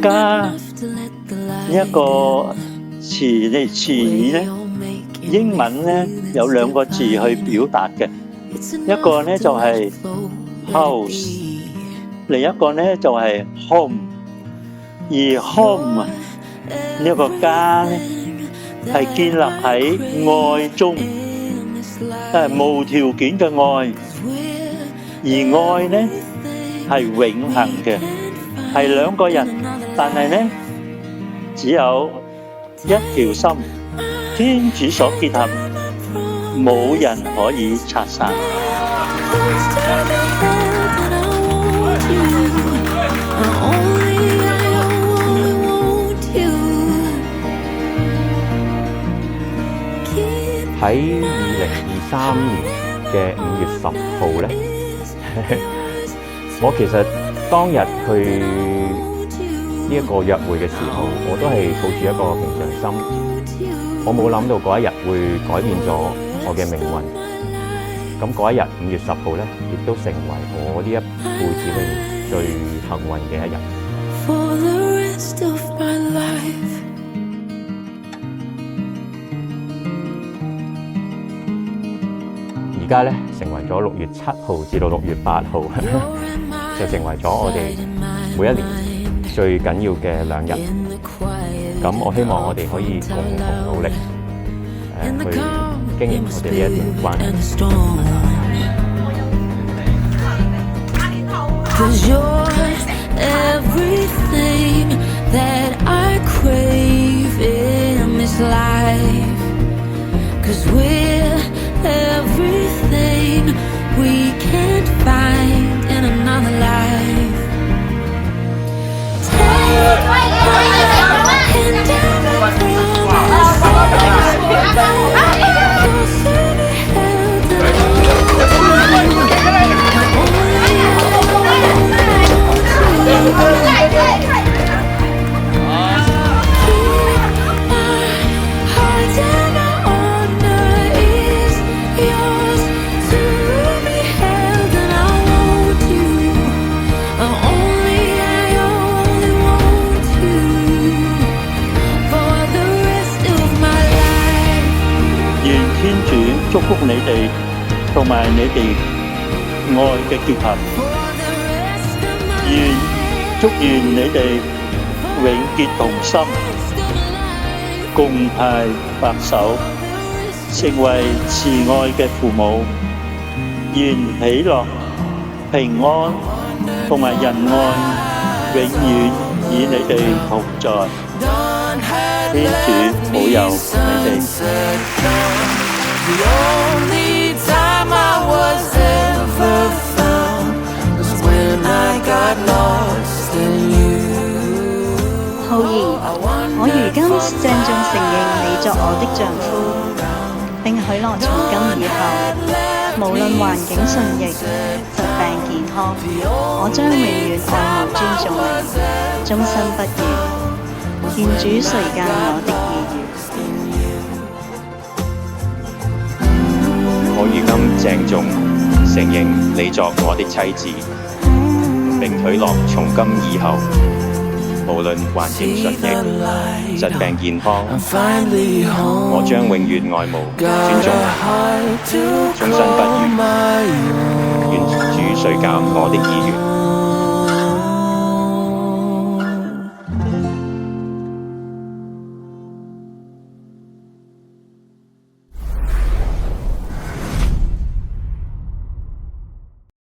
家呢一個詞語咧，英文咧有兩個字去表達嘅，一個咧就係 house， 另一個咧就係 home。而 home 呢個家咧係建立喺愛中，係無條件嘅愛，而愛咧係永恆嘅，係兩個人，但係咧只有一條心，天主所結合，冇人可以拆散。喺2023年嘅5月10號咧，我其實當日去呢一個約會嘅時候，我都係抱住一個平常心，我冇諗到嗰一日會改變咗我嘅命運。咁嗰一日5月10號咧，亦都成為我呢一輩子裏面最幸運嘅一日。For the rest of my life. 而家咧成為咗6月7號至到6月8號，就成為咗我哋每一年最緊要嘅2日。咁我希望我哋可以共同努力，去經營我哋呢一段關係。Everything we can't find in another life. Take my hand and I祝福你哋同埋你哋愛嘅結合，祝願你哋永結同心，共攜白首，成為慈愛嘅父母。願喜樂、平安同埋仁愛永遠與你哋同在。天主保佑你哋。The only time I was ever found was when I got lost in you. 浩然，我如今鄭重承認你作我的丈夫，並許諾從今以後，無論環境順逆、疾病健康，我將永遠愛慕尊重你，終身不渝。願主垂鑒我的意願。我如今鄭重承認你作我的妻子，並許諾從今以後，無論環境順逆、疾病健康，我將永遠愛慕、尊重你，終身不渝。願主垂鑒我的意願。